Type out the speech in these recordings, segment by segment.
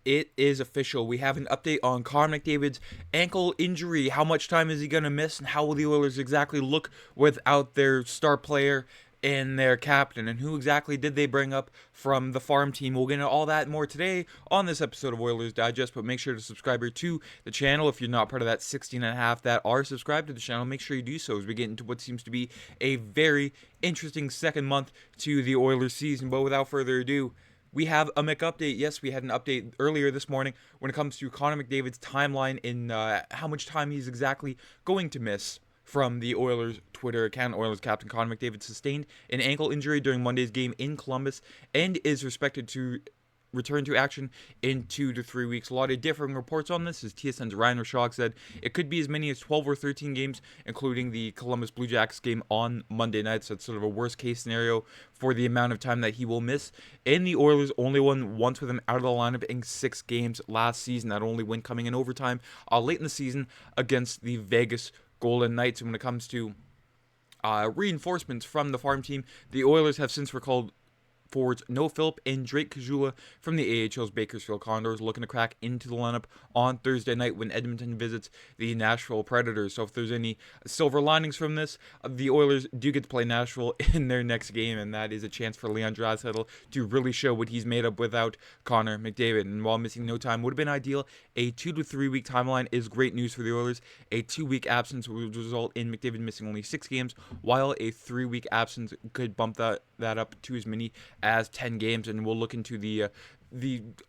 It is official. We have an update on Connor McDavid's ankle injury. How much time is he going to miss, and how will the Oilers exactly look without their star player and their captain, and who exactly did they bring up from the farm team? We'll get into all that and more today on this episode of Oilers Digest, but make sure to subscribe here to the channel if you're not part of that 16 and a half that are subscribed to the channel. Make sure you do so as we get into what seems to be a very interesting second month to the Oilers season. But without further ado, we have a McUpdate. Yes, we had an update earlier this morning when it comes to Connor McDavid's timeline in how much time he's exactly going to miss from the Oilers Twitter account. Oilers captain Connor McDavid sustained an ankle injury during Monday's game in Columbus and is expected to return to action in 2 to 3 weeks. A lot of differing reports on this, as TSN's Ryan Rishaug said it could be as many as 12 or 13 games, including the Columbus Blue Jackets game on Monday night. So it's sort of a worst case scenario for the amount of time that he will miss. And the Oilers only won once with him out of the lineup in 6 games last season. That only win coming in overtime late in the season against the Vegas Golden Knights. And when it comes to reinforcements from the farm team, the Oilers have since recalled forwards Noah Philp and Drake Caggiula from the AHL's Bakersfield Condors, looking to crack into the lineup on Thursday night when Edmonton visits the Nashville Predators. So if there's any silver linings from this, the Oilers do get to play Nashville in their next game, and that is a chance for Leon Draisaitl to really show what he's made of without Connor McDavid. And while missing no time would have been ideal, a 2 to 3 week timeline is great news for the Oilers. A 2-week absence would result in McDavid missing only 6 games, while a 3-week absence could bump that up to as many as 10 games. And we'll look into the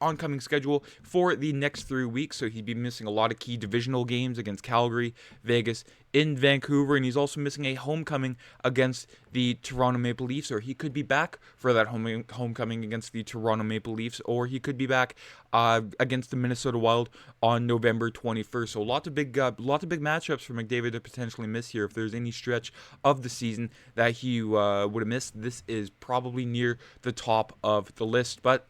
oncoming schedule for the next 3 weeks. So he'd be missing a lot of key divisional games against Calgary, Vegas, in Vancouver, and he's also missing a homecoming against the Toronto Maple Leafs, or he could be back for that homecoming against the Toronto Maple Leafs, or he could be back against the Minnesota Wild on November 21st. So lots of big matchups for McDavid to potentially miss here. If there's any stretch of the season that he would have missed, this is probably near the top of the list. But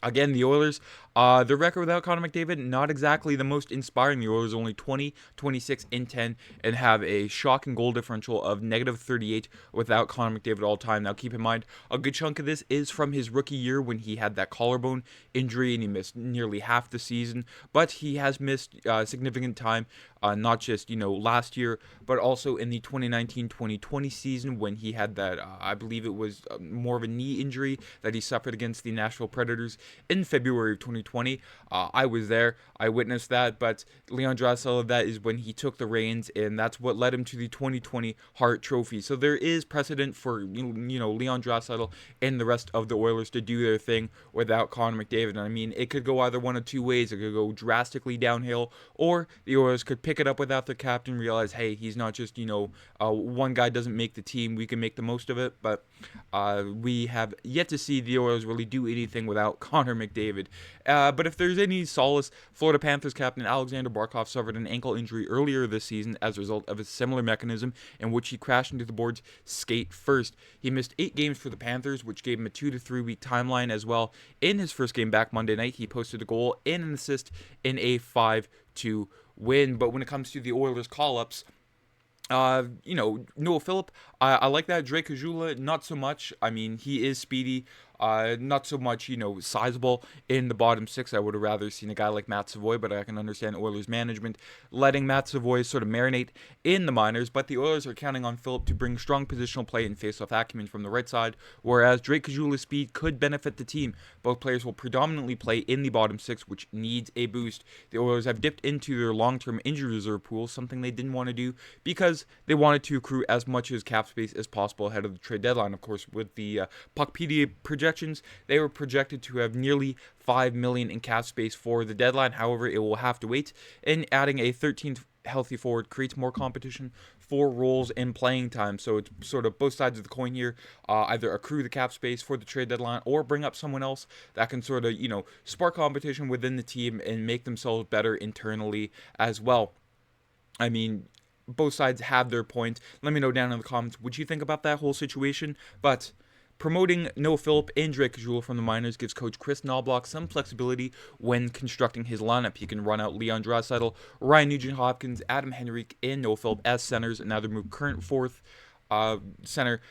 again, the Oilers, their record without Connor McDavid, not exactly the most inspiring. The Oilers only 20, 26, and 10, and have a shocking goal differential of -38 without Connor McDavid all time. Now, keep in mind, a good chunk of this is from his rookie year when he had that collarbone injury and he missed nearly half the season. But he has missed significant time, not just last year, but also in the 2019-2020 season when he had that, I believe it was more of a knee injury that he suffered against the Nashville Predators in February of 2020. I was there. I witnessed that. But Leon Draisaitl, that is when he took the reins, and that's what led him to the 2020 Hart Trophy. So there is precedent for Leon Draisaitl and the rest of the Oilers to do their thing without Connor McDavid. And I mean, it could go either one of two ways. It could go drastically downhill, or the Oilers could pick it up without their captain, realize, hey, he's not just one guy doesn't make the team. We can make the most of it. But we have yet to see the Oilers really do anything without Connor McDavid. But if there's any solace, Florida Panthers captain Alexander Barkov suffered an ankle injury earlier this season as a result of a similar mechanism in which he crashed into the boards skate first. He missed 8 games for the Panthers, which gave him a 2 to 3 week timeline as well. In his first game back Monday night, he posted a goal and an assist in a 5-2 win. But when it comes to the Oilers call-ups, Noah Philp, I like that. Drake Caggiula, not so much. I mean, he is speedy. Not so much, sizable in the bottom 6. I would have rather seen a guy like Matt Savoy, but I can understand Oilers management letting Matt Savoy sort of marinate in the minors. But the Oilers are counting on Philip to bring strong positional play and face-off acumen from the right side, whereas Drake Caggiula's speed could benefit the team. Both players will predominantly play in the bottom 6, which needs a boost. The Oilers have dipped into their long-term injury reserve pool, something they didn't want to do because they wanted to accrue as much as cap space as possible ahead of the trade deadline. Of course, with the Puckpedia projections, they were projected to have nearly $5 million in cap space for the deadline. However, it will have to wait, and adding a 13th healthy forward creates more competition for roles and playing time. So it's sort of both sides of the coin here. Either accrue the cap space for the trade deadline or bring up someone else that can sort of, spark competition within the team and make themselves better internally as well. I mean, both sides have their points. Let me know down in the comments what you think about that whole situation. But promoting Noah Philp and Drake Caggiula from the minors gives coach Kris Knoblauch some flexibility when constructing his lineup. He can run out Leon Draisaitl, Ryan Nugent-Hopkins, Adam Henrique, and Noah Philp as centers, and either move current fourth center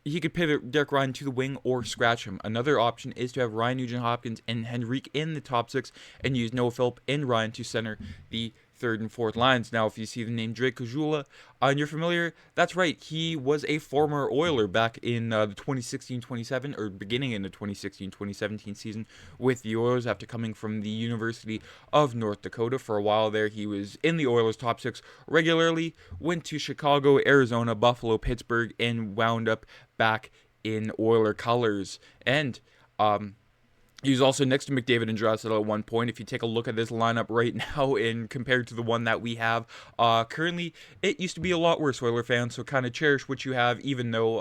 he could pivot Derek Ryan to the wing or scratch him. Another option is to have Ryan Nugent-Hopkins and Henrique in the top six and use Noah Philp and Ryan to center the third and fourth lines. Now, if you see the name Drake Caggiula and you're familiar, that's right. He was a former Oiler back in the 2016-27 or beginning in the 2016-2017 season with the Oilers after coming from the University of North Dakota. For a while there, he was in the Oilers top six regularly, went to Chicago, Arizona, Buffalo, Pittsburgh, and wound up back in Oiler colors. And he was also next to McDavid and Draisaitl at one point. If you take a look at this lineup right now and compared to the one that we have currently, it used to be a lot worse, Oiler fans, so kind of cherish what you have, even though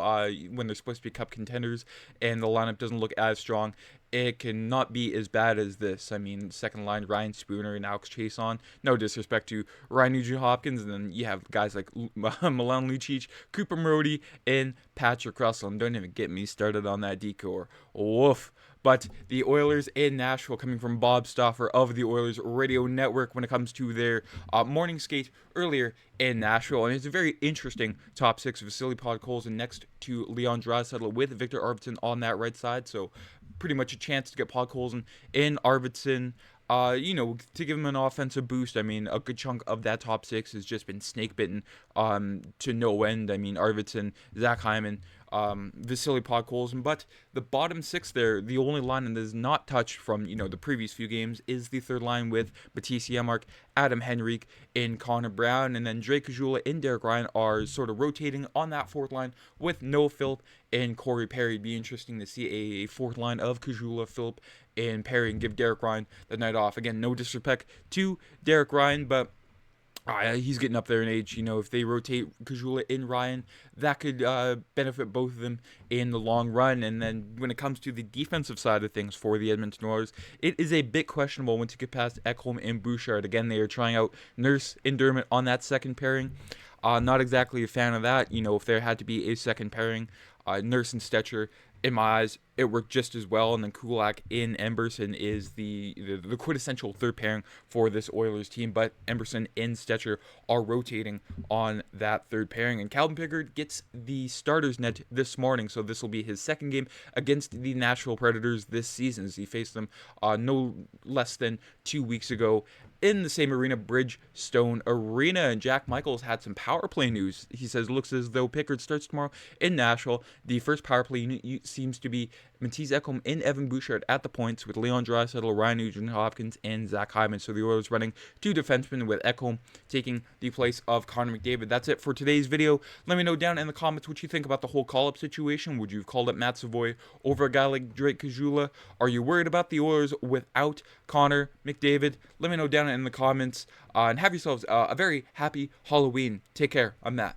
when they're supposed to be cup contenders and the lineup doesn't look as strong, it cannot be as bad as this. I mean, second line, Ryan Spooner and Alex Chason. No disrespect to Ryan Nugent-Hopkins. And then you have guys like Milan Lucic, Cooper Marody, and Patrick Russell. And don't even get me started on that decor. Woof. But the Oilers in Nashville, coming from Bob Stauffer of the Oilers Radio Network when it comes to their morning skate earlier in Nashville. And it's a very interesting top six. Vasily Podkolzin next to Leon Draisaitl with Victor Arvidsson on that right side. So pretty much a chance to get Podkolzin in Arvidsson, to give him an offensive boost. I mean, a good chunk of that top six has just been snake bitten to no end. I mean, Arvidsson, Zach Hyman, Vasily Podkolzin, but the bottom six there, the only line that is not touched from, the previous few games is the third line with Matisse Janmark, Adam Henrique, and Connor Brown, and then Drake Caggiula and Derek Ryan are sort of rotating on that fourth line with Noah Philp and Corey Perry. It'd be interesting to see a fourth line of Caggiula, Philp, and Perry and give Derek Ryan the night off. Again, no disrespect to Derek Ryan, but he's getting up there in age. If they rotate Caggiula and Ryan, that could benefit both of them in the long run. And then when it comes to the defensive side of things for the Edmonton Oilers, it is a bit questionable when to get past Ekholm and Bouchard. Again, they are trying out Nurse and Dermott on that second pairing. Not exactly a fan of that. If there had to be a second pairing, Nurse and Stetcher, in my eyes, it worked just as well. And then Kulak in Emberson is the quintessential third pairing for this Oilers team. But Emberson and Stetcher are rotating on that third pairing. And Calvin Pickard gets the starters net this morning. So this will be his second game against the Nashville Predators this season, as he faced them no less than 2 weeks ago in the same arena, Bridgestone Arena. And Jack Michaels had some power play news. He says, looks as though Pickard starts tomorrow in Nashville. The first power play unit seems to be Matisse Ekholm and Evan Bouchard at the points with Leon Draisaitl, Ryan Nugent-Hopkins, and Zach Hyman. So the Oilers running two defensemen with Ekholm taking the place of Connor McDavid. That's it for today's video. Let me know down in the comments what you think about the whole call-up situation. Would you have called up Matt Savoy over a guy like Drake Caggiula? Are you worried about the Oilers without Connor McDavid? Let me know down in the comments. And have yourselves a very happy Halloween. Take care. I'm Matt.